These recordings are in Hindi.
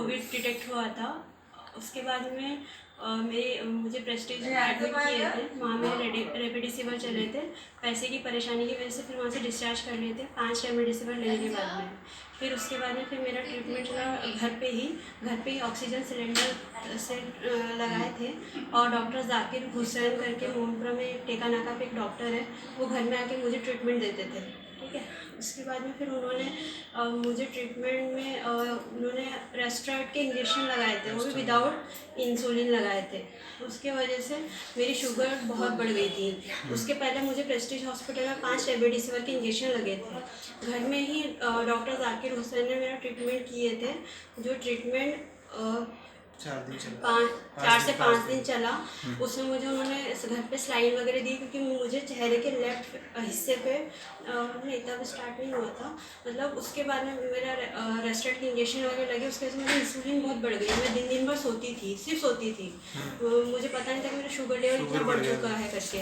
कोविड डिटेक्ट हुआ था। उसके बाद में मुझे प्रेस्टीज में एडमिट किए थे। वहाँ मेरे रेमडेसिविर चल रहे थे। पैसे की परेशानी की वजह से फिर वहाँ से डिस्चार्ज कर लिए थे 5 रेमडेसिविर लेने के बाद में। फिर उसके बाद में फिर मेरा ट्रीटमेंट चला घर पे ही ऑक्सीजन सिलेंडर से लगाए थे। और डॉक्टर जाकिर हुसैन करके मोहनपुरा में टेका नाका पे एक डॉक्टर है, वो घर में आके मुझे ट्रीटमेंट देते थे। ठीक है, उसके बाद में फिर उन्होंने मुझे ट्रीटमेंट में उन्होंने रेस्टोरेंट के इंजेक्शन लगाए थे, वो भी विदाउट इंसुलिन लगाए थे। उसके वजह से मेरी शुगर बहुत बढ़ गई थी। उसके पहले मुझे प्रेस्टीज हॉस्पिटल में 5 रेमडेसिविर के इंजेक्शन लगे थे। घर में ही डॉक्टर जाकिर हुसैन ने मेरा ट्रीटमेंट किए थे, जो ट्रीटमेंट 4 से 5 दिन चला। उसमें मुझे उन्होंने घर पे स्लाइन वगैरह दी, क्योंकि मुझे चेहरे के लेफ्ट हिस्से पे नहीं तब स्टार्ट नहीं हुआ था, मतलब उसके बाद में मेरा रेस्टोरेंट के इंजेक्शन वगैरह लगे। उसके वजह से मेरी इंसुलिन बहुत बढ़ गई। मैं दिन भर सोती थी, सिर्फ सोती थी। मुझे पता नहीं था कि मेरा शुगर लेवल इतना बढ़ चुका है करके।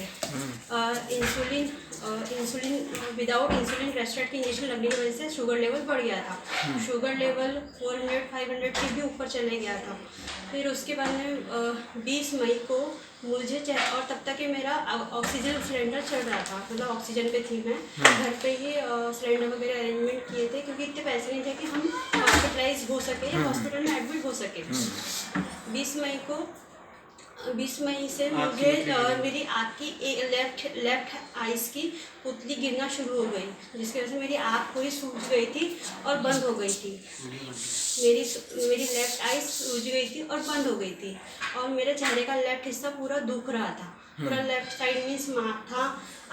इंसुलिन विदाउट इंसुलिन रेस्टोरेंट के इंजेक्शन लगने की वजह से शुगर लेवल बढ़ गया था। शुगर लेवल 400-500 के भी ऊपर चले गया था। फिर उसके बाद में 20 मई को मुझे और तब तक ही मेरा ऑक्सीजन सिलेंडर चल रहा था, मतलब ऑक्सीजन पे थी मैं। घर पे ही सिलेंडर वगैरह अरेंजमेंट किए थे, क्योंकि इतने पैसे नहीं थे कि हम हॉस्पिटलाइज हो सके या हॉस्पिटल में एडमिट हो सके। 20 मई से मुझे मेरी आँख की लेफ्ट आइज़ की पुतली गिरना शुरू हो गई, जिसकी वजह से मेरी आँख पूरी सूज गई थी और बंद हो गई थी। मेरी लेफ्ट आई सूज गई थी और बंद हो गई थी। और मेरे चेहरे का लेफ्ट हिस्सा पूरा दुख रहा था, पूरा लेफ्ट साइड मीन्स माथा,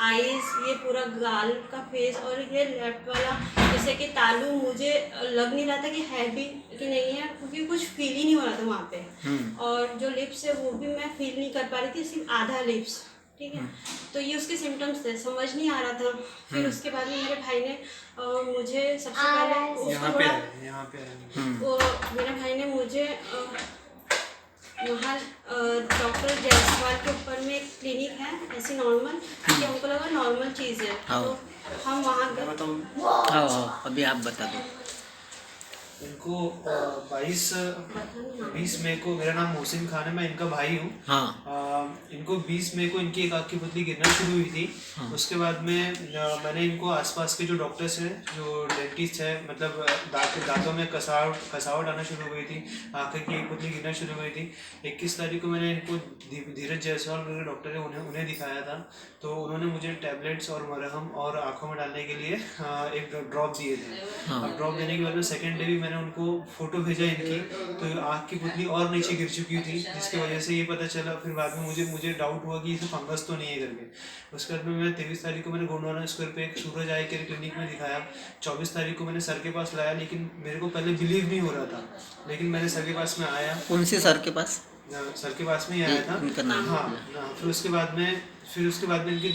आईज, ये पूरा गाल का फेस, और ये लेफ्ट वाला जैसे कि तालू मुझे लग नहीं रहा था कि है भी कि नहीं है, क्योंकि कुछ फील ही नहीं हो रहा था वहाँ पे। और जो लिप्स है वो भी मैं फील नहीं कर पा रही थी, सिर्फ आधा लिप्स। ठीक है, तो ये उसके सिम्टम्स थे, समझ नहीं आ रहा था। फिर उसके बाद में मेरे भाई ने मुझे सबसे पहले मेरे भाई ने मुझे वहाँ डॉक्टर जायसवाल के ऊपर में एक क्लिनिक है ऐसी नॉर्मल, कि हमको लगा नॉर्मल चीज़ है, तो हम वहाँ गए। अभी आप बता दो। इनको 20 मई को, मेरा नाम मोहसिन खान है, मैं इनका भाई हूँ। इनको 20 मई को इनकी एक आँख की पुतली गिरना शुरू हुई थी। उसके बाद में मैंने इनको आसपास के जो डॉक्टर्स हैं, जो डेंटिस्ट है, मतलब दांतों में कसावट आना शुरू हो गई थी, आँखें की एक पुतली गिरना शुरू हो गई थी। 21 तारीख को मैंने इनको धीरज जायसवाल मेरे डॉक्टर है उन्हें दिखाया था। तो उन्होंने मुझे टैबलेट्स और मरहम और आँखों में डालने के लिए एक ड्रॉप दिए थे। अब ड्रॉप देने के बाद में सेकेंड डे भी मैंने उनको फोटो भेजा इनकी, तो आँख की पुतली और नीचे गिर चुकी थी, जिसकी वजह से ये पता चला। फिर बाद में मुझे डाउट हुआ कि इसे फंगस तो नहीं है करके। उसके बाद में मैं 23 तारीख को मैंने गोंडवाना स्क्वायर पे एक सूरज आई केयर क्लिनिक में दिखाया। 24 तारीख को मैंने सर के पास लाया, लेकिन मेरे को पहले बिलीव नहीं हो रहा था, लेकिन मैंने सर के पास में आया। कौन से सर के पास? सर के पास में ही आया था उनका नाम? हाँ। फिर उसके बाद में इनकी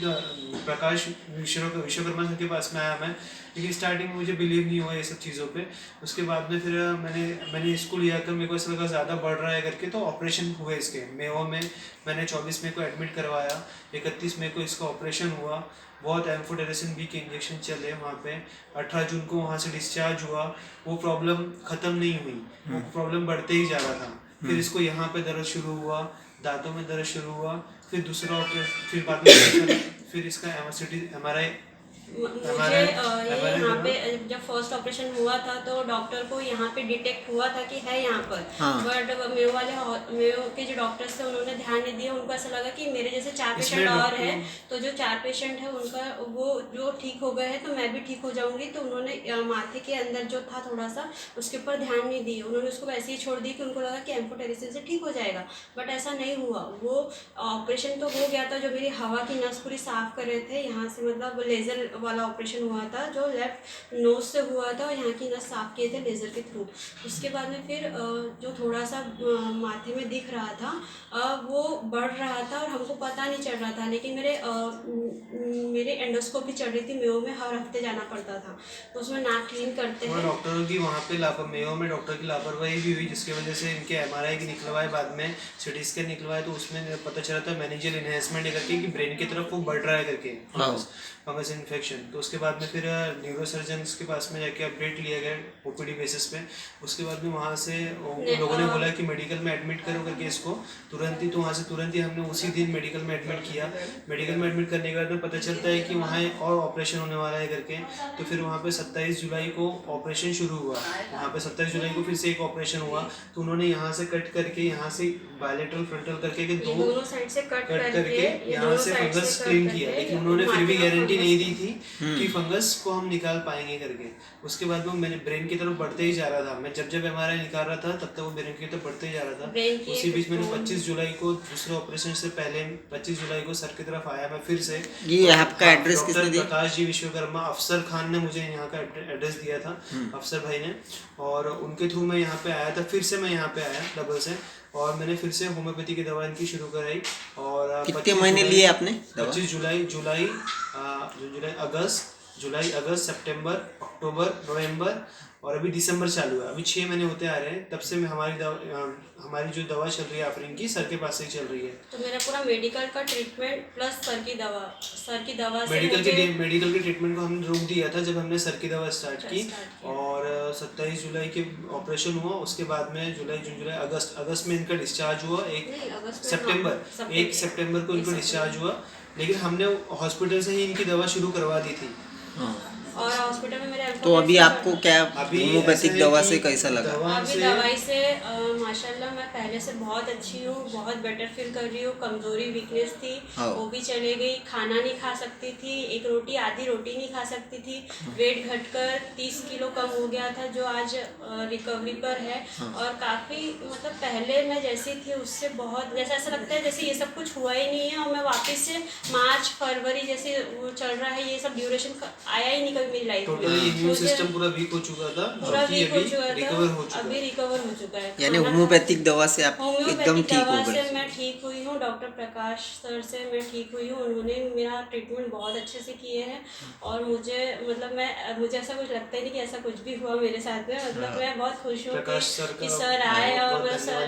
प्रकाश विश्वकर्मा सर के पास में आया मैं, लेकिन स्टार्टिंग में मुझे बिलीव नहीं हुआ ये सब चीज़ों पे। उसके बाद में फिर मैंने इसको लिया कर, मेरे को ऐसा लगा ज़्यादा बढ़ रहा है करके, तो ऑपरेशन हुए इसके मेयो में। मैंने 24 मई को एडमिट करवाया, 31 मई को इसका ऑपरेशन हुआ। बहुत एम्फोटेरेसिन बी के इंजेक्शन चले वहाँ पे। 18 जून को वहाँ से डिस्चार्ज हुआ। वो प्रॉब्लम ख़त्म नहीं हुई, वो प्रॉब्लम बढ़ते ही जा रहा था। फिर इसको यहाँ पे दर्द शुरू हुआ, दांतों में दर्द शुरू हुआ। फिर दूसरा ऑपरेशन, फिर बाद में फिर इसका MRI मुझे यहाँ पे जब फर्स्ट ऑपरेशन हुआ था तो डॉक्टर को यहाँ पे डिटेक्ट हुआ था कि है यहाँ पर। बट मेयो के जो डॉक्टर्स थे उन्होंने ध्यान नहीं दिया। उनको ऐसा लगा कि मेरे जैसे 4 पेशेंट और हैं, तो जो 4 पेशेंट है उनका वो जो ठीक हो गए हैं तो मैं भी ठीक हो जाऊँगी। तो उन्होंने माथे के अंदर जो था थोड़ा सा, उसके ऊपर ध्यान नहीं दिया। उन्होंने उसको वैसे ही छोड़ दी कि उनको लगा कि एम्फोटेरेसिन से ठीक हो जाएगा, बट ऐसा नहीं हुआ। वो ऑपरेशन तो हो गया था, जो मेरी हवा की नस पूरी साफ कर रहे थे यहाँ से, मतलब लेज़र वाला ऑपरेशन हुआ था जो लेफ्ट नोज से हुआ था, और यहाँ की नस साफ किए थे लेज़र के थ्रू। उसके बाद में फिर जो थोड़ा सा माथे में दिख रहा था वो बढ़ रहा था और हमको पता नहीं चल रहा था। लेकिन मेरे एंडोस्कोप भी चल रही थी, मेयो में हर हफ्ते जाना पड़ता था, तो उसमें नाक क्लीन करते हैं। डॉक्टरों की वहाँ पे मेयो में डॉक्टर की लापरवाही भी हुई, जिसकी वजह से इनके MRI की निकलवाए, बाद में CT स्कैन निकलवाए, तो उसमें पता चला था मैनेजियल इन्हेंसमेंट करके कि ब्रेन की तरफ वो बढ़ रहा है करके, फंगस इन्फेक्शन। इन्फेक्शन। तो उसके बाद में फिर न्यूरो सर्जन्स के पास में जाके अपडेट लिया गया ओपीडी बेसिस पे। उसके बाद में वहाँ से उन लोगों ने बोला कि मेडिकल में एडमिट करो करके इसको तुरंत ही। तो वहाँ से तुरंत ही हमने उसी दिन मेडिकल में एडमिट किया। मेडिकल में एडमिट करने के बाद में पता चलता है कि वहाँ और ऑपरेशन होने वाला है करके। तो फिर वहाँ पे 27 जुलाई को ऑपरेशन शुरू हुआ। वहाँ पे 27 जुलाई को फिर से एक ऑपरेशन हुआ। तो उन्होंने यहाँ से कट करके, यहाँ से बायलेटरल फ्रंटल करके के दोनों साइड से कट करके यहाँ से फंगस क्लीन किया। लेकिन उन्होंने फिर भी गारंटी नहीं दी थी कि फंगस को हम निकाल पाएंगे करके। उसके बाद में मैंने ब्रेन की तरफ बढ़ते ही जा रहा था। मैं जब एमआरआई निकाल रहा था तब तक वो ब्रेन की तरफ बढ़ते ही जा रहा था। उसी बीच मैंने 25 जुलाई को दूसरे ऑपरेशन से पहले 25 जुलाई को सर की तरफ आया मैं फिर से। ये आपका एड्रेस किसने दिया? प्रकाश जी विश्वकर्मा, अफसर खान ने मुझे यहाँ का एड्रेस दिया था, अफसर भाई ने, और उनके थ्रू मैं यहाँ पे आया था। फिर से मैं यहाँ पे आया डबल से, और मैंने फिर से होम्योपैथी की दवा इनकी शुरू कराई। और कितने महीने लिए आपने? 25 जुलाई, अगस्त, सितंबर, अक्टूबर, नवंबर और अभी दिसंबर चालू है। अभी 6 महीने होते आ रहे हैं। तब से मैं हमारी जो दवा चल रही है आफरीन की, सर के पास से ही चल रही है। तो मेरा पूरा मेडिकल का ट्रीटमेंट प्लस सर की दवा से मेडिकल के ट्रीटमेंट को हमने रोक दिया था जब हमने सर की दवा स्टार्ट की। और 27 जुलाई के ऑपरेशन हुआ। उसके बाद में जुलाई, अगस्त में इनका डिस्चार्ज हुआ। 1 सितंबर को इनको डिस्चार्ज हुआ। लेकिन हमने हॉस्पिटल से ही इनकी दवा शुरू करवा दी थी। और हॉस्पिटल में मेरे तो अभी आपको क्या होम्योपैथिक दवा से कैसा लगा? अभी दवाई से माशाल्लाह मैं पहले से बहुत अच्छी हूँ, बहुत बेटर फील कर रही हूँ। कमजोरी वीकनेस थी वो भी चले गई। खाना नहीं खा सकती थी, एक रोटी आधी रोटी नहीं खा सकती थी। वेट घटकर 30 किलो कम हो गया था, जो आज रिकवरी पर है। और काफ़ी मतलब पहले मैं जैसी थी उससे बहुत, जैसे ऐसा लगता है जैसे ये सब कुछ हुआ ही नहीं है। और मैं वापस से मार्च फरवरी जैसे वो चल रहा है, ये सब ड्यूरेशन आया ही नहीं मेरी लाइफ में। इम्यून सिस्टम पूरा वीक हो चुका था, अभी रिकवर हो चुका है। यानी होम्योपैथिक दवा से आप एकदम ठीक हो गए? मैं ठीक हुई हूँ। डॉक्टर प्रकाश सर से मैं ठीक हुई हूँ। उन्होंने मेरा ट्रीटमेंट बहुत अच्छे से किए हैं। और मुझे ऐसा कुछ लगता ही नहीं कि ऐसा कुछ भी हुआ मेरे साथ में। मतलब मैं बहुत खुश हूँ कि सर आए। और मैं सर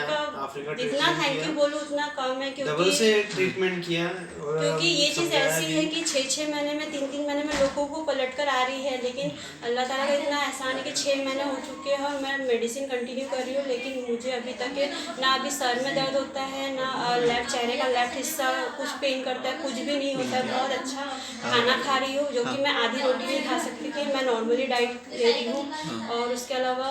का जितना थैंक यू बोलूँ उतना कम है, क्योंकि ट्रीटमेंट किया। क्योंकि ये चीज़ ऐसी है कि 6-6 महीने में 3-3 महीने में लोगों को पलट कर आ रही है। लेकिन अल्लाह ताला का इतना एहसान है कि 6 महीने हो चुके हैं और मैं मेडिसिन कंटिन्यू कर रही हूँ। लेकिन मुझे अभी तक ना अभी सर में दर्द होता है, ना लेफ्ट चेहरे का लेफ्ट हिस्सा कुछ पेन करता है, कुछ भी नहीं होता है। बहुत अच्छा खाना खा रही हूँ, जो कि मैं आधी रोटी नहीं खा सकती थी। मैं नॉर्मली डाइट ले रही हूँ। और उसके अलावा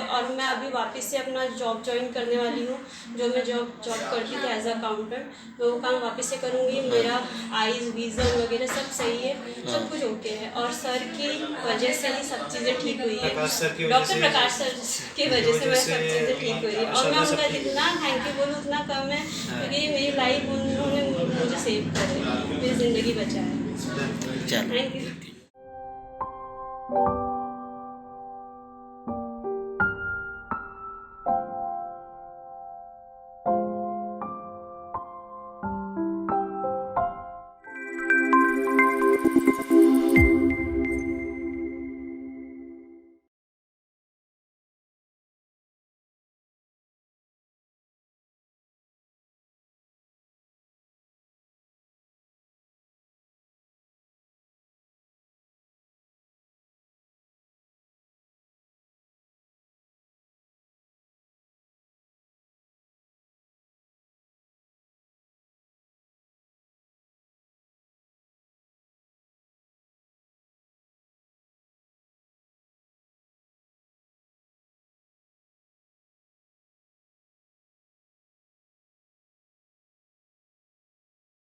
और मैं अभी वापस से अपना जॉब ज्वाइन करने वाली हूँ। जो मैं जॉब करती थी एज अ अकाउंटेंट, मैं वो काम वापस से करूँगी। मेरा आईज विजन वगैरह सब सही है, सब कुछ ओके है। और सर की वजह से ही सब चीज़ें ठीक हुई है। डॉक्टर प्रकाश सर की वजह से मैं सब चीज़ें ठीक हुई है। और मैं उनका जितना थैंक यू बोलूँ उतना कम है, क्योंकि मेरी लाइफ उन्होंने मुझे सेव कर दी, मेरी ज़िंदगी बचाई। Thank you.